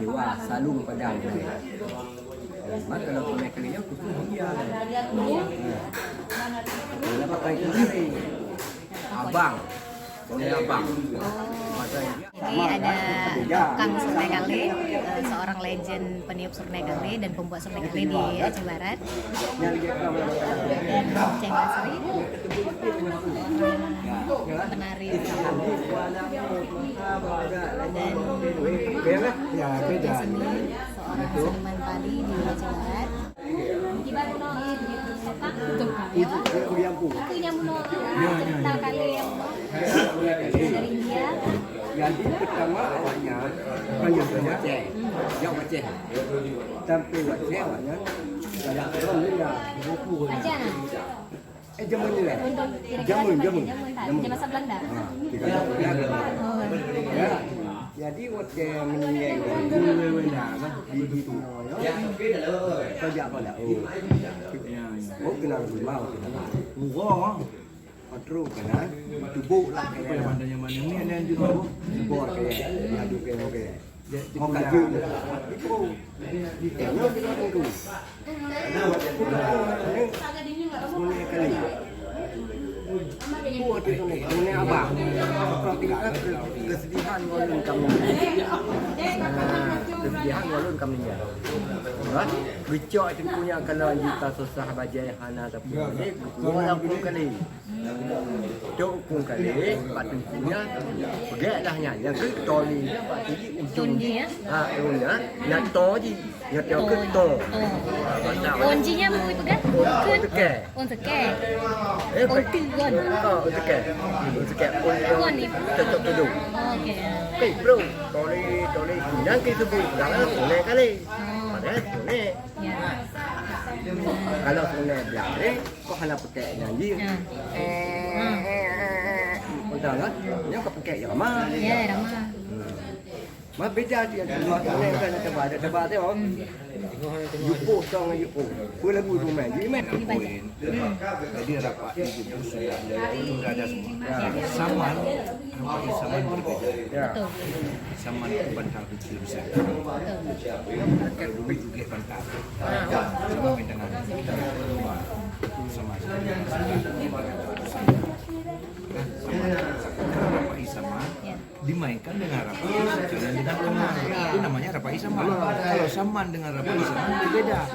wah salung pedang. Maka kalau tunai kalinya kutu dia. Kalau pakai kali abang, tunai abang. Ini ada Kang Surnekale, seorang legend peniup Surnekale dan pembuat Surnekale di Aceh Barat. Dan Ceng Basri, penari dan seni, seorang seniman padi di Aceh Barat. Itu nyamuk cerita kali yang dari India. Jadi pertama awalnya banyak Aceh, jauh Aceh. Sampai Aceh awalnya banyak orang India. Aja nah. Jamun ni lah. Untuk kira-kira Jamun. di masa Belanda. Ya. Jadi Aceh meninggal itu di situ. Kerja apa dah? Oh, kenal rumah kita. Murah. Terus kena tubuk lah Pada bandar yang mana ni ada yang jual. bor kayak ngadu kayak okey. Mau kaji itu ditanya kita tunggu. Mulai kali. Oh, itu ni abang. Ketika kesedihan walun kami. Kesedihan walun kami ya. Kan? Bicak itu punya kalau kita susah baca hana tapi ni walaupun kali. Tok pun kali patut punya pergilah yang ke toli dia patut ujung Tunji ya? ujungnya nak toli ya tio ke to. Onjinya mau itu kan? Teke. On teke. Onti gon. Teke. Teke. Gon ni. Cocok dulu. Oke. Okey bro, toli yang ke sebut jangan sungai kali. Padahal sungai. Ya. Kalau sungai belakang, kau hendak pakai nyanyi. Betul kan? Yang kau pakai yang ramah. Ya, ramah. Mas beda dia rumah sungai kan tebak tengok. Yupo song yupo. Pun lagu tu main. Jadi main. Jadi rapat itu sudah ada semua. Saman, rapat saman berbeza. Ya. Betul. Saman bantal kecil besar. Kan duit juga bantal. Sama main dengan sama. Rapat sama dimainkan dengan rapat dan dengan kemar. Itu namanya rapat sama. Kalau saman dengan rapat sama berbeda.